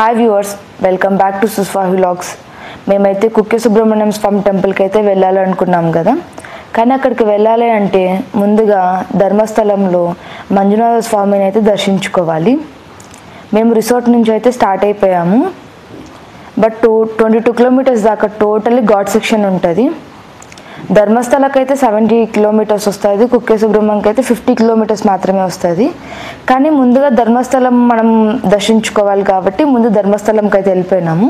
Hi viewers, welcome back to Suswa vlogs. మేమైతే కుక్కే సుబ్రహ్మణ్యం స్వామి టెంపుల్కి అయితే వెళ్ళాలనుకున్నాం కదా. కానీ అక్కడికి వెళ్ళాలి అంటే ముందుగా ధర్మస్థలంలో మంజునాథ స్వామిని అయితే దర్శించుకోవాలి. మేము రిసార్ట్ నుంచి అయితే స్టార్ట్ అయిపోయాము. బట్ 22 కిలోమీటర్స్ దాకా టోటల్లీ ఘాట్ సెక్షన్ ఉంటుంది. ధర్మస్థలకి అయితే 70 కిలోమీటర్స్ వస్తుంది, కుక్కే సుబ్రహ్మణ్యంకి అయితే 50 కిలోమీటర్స్ మాత్రమే వస్తుంది. కానీ ముందుగా ధర్మస్థలం మనం దర్శించుకోవాలి కాబట్టి ముందు ధర్మస్థలంకి అయితే వెళ్ళిపోయినాము.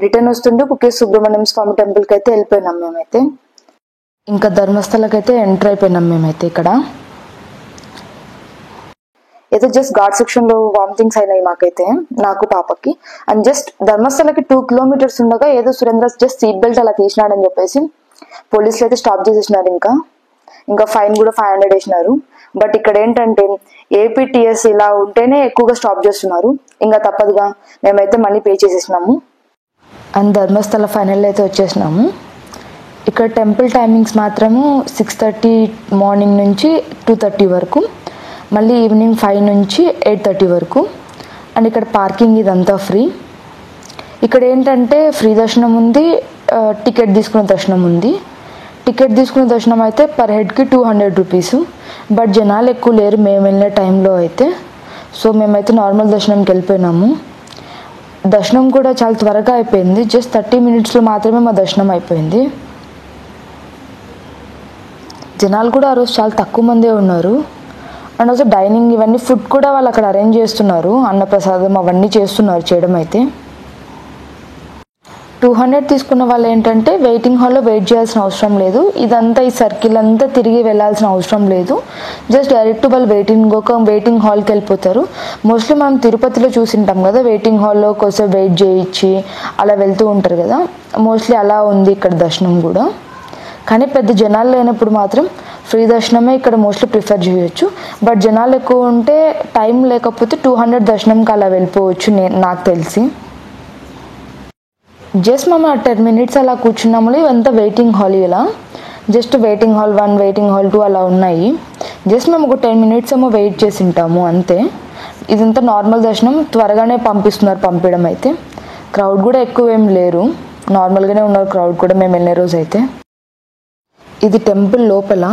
రిటర్న్ వస్తుంటే కుక్కే సుబ్రహ్మణ్యం స్వామి టెంపుల్కి అయితే వెళ్ళిపోయినాం మేమైతే. ఇంకా ధర్మస్థలకి అయితే ఎంటర్ అయిపోయినాం మేమైతే. ఇక్కడ ఏదో జస్ట్ ఘాట్ సెక్షన్లో వామిటింగ్స్ అయినాయి మాకైతే, నాకు పాపకి. అండ్ జస్ట్ ధర్మస్థలకి 2 కిలోమీటర్స్ ఉండగా ఏదో సురేంద్ర జస్ట్ సీట్ బెల్ట్ అలా తీసినాడని చెప్పేసి పోలీసులు అయితే స్టాప్ చేసేసినారు. ఇంకా ఫైన్ కూడా 500 వేసినారు. బట్ ఇక్కడ ఏంటంటే ఏపీటీఎస్ ఇలా ఉంటేనే ఎక్కువగా స్టాప్ చేస్తున్నారు. ఇంకా తప్పదుగా మేమైతే మనీ పే చేసేసినాము. అండ్ ధర్మస్థల ఫైనల్ అయితే వచ్చేసినాము. ఇక్కడ టెంపుల్ టైమింగ్స్ మాత్రము 6:30 మార్నింగ్ నుంచి 2:30 వరకు, మళ్ళీ ఈవినింగ్ 5 నుంచి 8:30 వరకు. అండ్ ఇక్కడ పార్కింగ్ ఇదంతా ఫ్రీ. ఇక్కడ ఏంటంటే ఫ్రీ దర్శనం ఉంది, టికెట్ తీసుకునే దర్శనం ఉంది. టికెట్ తీసుకునే దర్శనం అయితే పర్ హెడ్కి 200 రూపీస్. బట్ జనాలు ఎక్కువ లేరు మేము వెళ్ళిన టైంలో అయితే. సో మేమైతే నార్మల్ దర్శనంకి వెళ్ళిపోయినాము. దర్శనం కూడా చాలా త్వరగా అయిపోయింది. జస్ట్ 30 మినిట్స్లో మాత్రమే మా దర్శనం అయిపోయింది. జనాలు కూడా ఆ రోజు చాలా తక్కువ మందే ఉన్నారు. అండ్ ఆల్సో డైనింగ్ ఇవన్నీ ఫుడ్ కూడా వాళ్ళు అక్కడ అరేంజ్ చేస్తున్నారు. అన్నప్రసాదం అవన్నీ చేస్తున్నారు చేయడం అయితే. 200 తీసుకున్న వాళ్ళు ఏంటంటే వెయిటింగ్ హాల్లో వెయిట్ చేయాల్సిన అవసరం లేదు. ఇదంతా ఈ సర్కిల్ అంతా తిరిగి వెళ్ళాల్సిన అవసరం లేదు. జస్ట్ డైరెక్ట్ వాళ్ళు వెయిటింగ్ హాల్కి వెళ్ళిపోతారు. మోస్ట్లీ మనం తిరుపతిలో చూసింటాం కదా, వెయిటింగ్ హాల్లో కోసం వెయిట్ చేయించి అలా వెళ్తూ ఉంటారు కదా. మోస్ట్లీ అలా ఉంది ఇక్కడ దర్శనం కూడా. కానీ పెద్ద జనాలు లేనప్పుడు మాత్రం ఫ్రీ దర్శనమే ఇక్కడ మోస్ట్లీ ప్రిఫర్ చేయొచ్చు. బట్ జనాలు ఎక్కువ ఉంటే టైం లేకపోతే 200 దర్శనంకి అలా వెళ్ళిపోవచ్చు నాకు తెలిసి. జస్ట్ మేము 10 మినిట్స్ అలా కూర్చున్నాము. ఇవంతా వెయిటింగ్ హాల్, ఇలా just waiting hall 1, waiting hall 2 అలా ఉన్నాయి. జస్ట్ మేము ఒక 10 మినిట్స్ ఏమో వెయిట్ చేసి ఉంటాము అంతే. ఇదంతా నార్మల్ దర్శనం, త్వరగానే పంపించడం అయితే. క్రౌడ్ కూడా ఎక్కువ ఏం లేరు, నార్మల్గానే ఉన్నారు క్రౌడ్ కూడా మేము వెళ్ళే రోజు అయితే. ఇది టెంపుల్ లోపల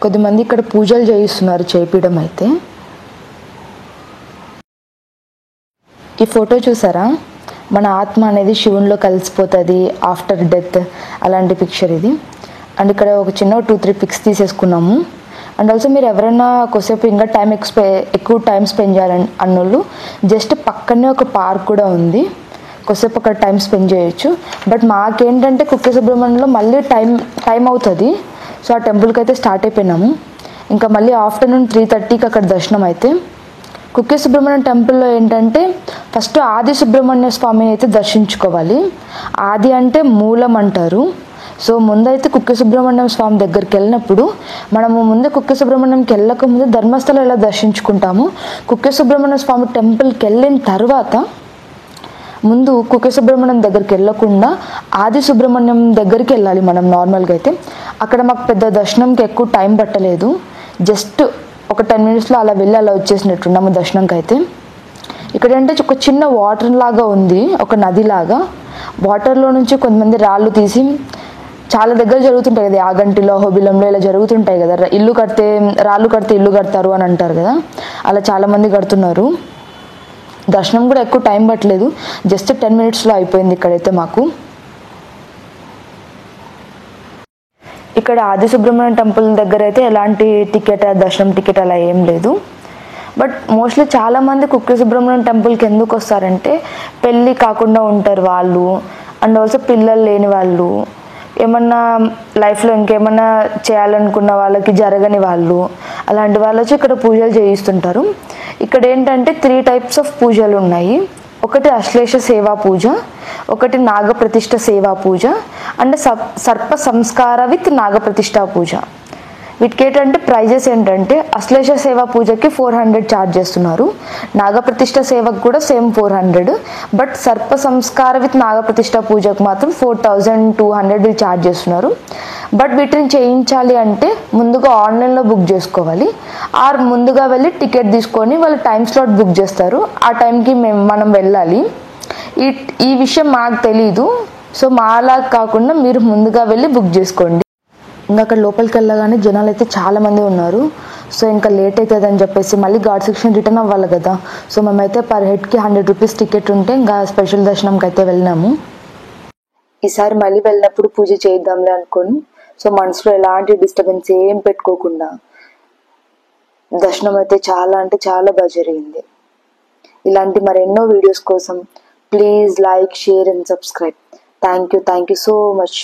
కొద్దిమంది ఇక్కడ పూజలు చేయిస్తున్నారు చేయించడం అయితే. ఈ ఫోటో చూసారా, మన ఆత్మ అనేది శివునిలో కలిసిపోతుంది ఆఫ్టర్ డెత్, అలాంటి పిక్చర్ ఇది. అండ్ ఇక్కడ ఒక చిన్న 2-3 పిక్స్ తీసేసుకున్నాము. అండ్ ఆల్సో మీరు ఎవరైనా కొద్దిసేపు ఇంకా ఎక్కువ టైం స్పెండ్ చేయాలని అన్నోళ్ళు జస్ట్ పక్కనే ఒక పార్క్ కూడా ఉంది, కొద్దిసేపు అక్కడ టైం స్పెండ్ చేయొచ్చు. బట్ మాకేంటంటే కుక్కే సుబ్రహ్మణ్యంలో మళ్ళీ టైం అవుతుంది. సో ఆ టెంపుల్కి అయితే స్టార్ట్ అయిపోయినాము. ఇంకా మళ్ళీ ఆఫ్టర్నూన్ 3:30కి అక్కడ దర్శనం అయితే. కుక్కే సుబ్రహ్మణ్యం టెంపుల్లో ఏంటంటే ఫస్ట్ ఆది సుబ్రహ్మణ్య స్వామిని అయితే దర్శించుకోవాలి. ఆది అంటే మూలం అంటారు. సో ముందైతే కుక్కే సుబ్రహ్మణ్యం స్వామి దగ్గరికి వెళ్ళినప్పుడు మనము ముందు కుక్కే సుబ్రహ్మణ్యంకి వెళ్ళక ముందు ధర్మస్థలం ఎలా దర్శించుకుంటాము, కుక్కే సుబ్రహ్మణ్య స్వామి టెంపుల్కి వెళ్ళిన తర్వాత ముందు కుక్కే సుబ్రహ్మణ్యం దగ్గరికి వెళ్ళకుండా ఆది సుబ్రహ్మణ్యం దగ్గరికి వెళ్ళాలి మనం నార్మల్గా అయితే. అక్కడ మాకు పెద్ద దర్శనంకి ఎక్కువ టైం పట్టలేదు. జస్ట్ ఒక 10 మినిట్స్లో అలా వెళ్ళి అలా వచ్చేసినట్టున్నాము దర్శనంకి అయితే. ఇక్కడ ఏంటంటే ఒక చిన్న వాటర్ లాగా ఉంది, ఒక నదిలాగా. వాటర్లో నుంచి కొంతమంది రాళ్ళు తీసి చాలా దగ్గర జరుగుతుంటాయి కదా, యాగంటిలో హోబిలంలో ఇలా జరుగుతుంటాయి కదా, రాళ్ళు కడితే ఇల్లు కడతారు అని అంటారు కదా, అలా చాలామంది కడుతున్నారు. దర్శనం కూడా ఎక్కువ టైం పట్టలేదు, జస్ట్ 10 మినిట్స్లో అయిపోయింది ఇక్కడైతే మాకు. ఇక్కడ ఆది సుబ్రహ్మణ్యం టెంపుల్ దగ్గర అయితే ఎలాంటి దర్శనం టికెట్ అలా ఏం లేదు. బట్ మోస్ట్లీ చాలామంది కుక్కే సుబ్రహ్మణ్యం టెంపుల్కి ఎందుకు వస్తారంటే పెళ్ళి కాకుండా ఉంటారు వాళ్ళు, అండ్ ఆల్సో పిల్లలు లేని వాళ్ళు, ఏమన్నా లైఫ్లో ఇంకేమన్నా చేయాలనుకున్న వాళ్ళకి జరగని వాళ్ళు, అలాంటి వాళ్ళు వచ్చి ఇక్కడ పూజలు చేయిస్తుంటారు. ఇక్కడ ఏంటంటే 3 టైప్స్ ఆఫ్ పూజలు ఉన్నాయి. ఒకటి అశ్లేష సేవా పూజ, ఒకటి నాగప్రతిష్ఠ సేవా పూజ, అండ్ సర్ప సంస్కార విత్ నాగప్రతిష్ఠ పూజ. వీటికి ఏంటంటే ప్రైజెస్ ఏంటంటే అశ్లేష సేవ పూజకి 400 ఛార్జ్ చేస్తున్నారు, నాగప్రతిష్ఠ సేవకు కూడా సేమ్ 400, బట్ సర్ప సంస్కార విత్ నాగప్రతిష్ఠ పూజకు మాత్రం 4200 ఛార్జ్ చేస్తున్నారు. బట్ వీటిని చేయించాలి అంటే ముందుగా ఆన్లైన్లో బుక్ చేసుకోవాలి, ఆర్ ముందుగా వెళ్ళి టికెట్ తీసుకొని వాళ్ళు టైం స్లాట్ బుక్ చేస్తారు, ఆ టైంకి మనం వెళ్ళాలి. ఈ విషయం మాకు తెలీదు, సో మాలా కాకుండా మీరు ముందుగా వెళ్ళి బుక్ చేసుకోండి. ఇంకా అక్కడ లోపలికి వెళ్ళగానే జనాలు అయితే చాలా మంది ఉన్నారు. సో ఇంకా లేట్ అవుతుంది అని చెప్పేసి మళ్ళీ ఘాట్ సెక్షన్ రిటర్న్ అవ్వాలి కదా, సో మేమైతే పర్ హెడ్కి 100 రూపీస్ టికెట్ ఉంటే ఇంకా స్పెషల్ దర్శనంకి అయితే వెళ్ళినాము. ఈసారి మళ్ళీ వెళ్ళినప్పుడు పూజ చేద్దాంలే అనుకోని, సో మనసులో ఎలాంటి డిస్టర్బెన్స్ ఏం పెట్టుకోకుండా దర్శనం అయితే చాలా అంటే చాలా బాగా జరిగింది. ఇలాంటి మరెన్నో వీడియోస్ కోసం please like, share and subscribe. Thank you so much.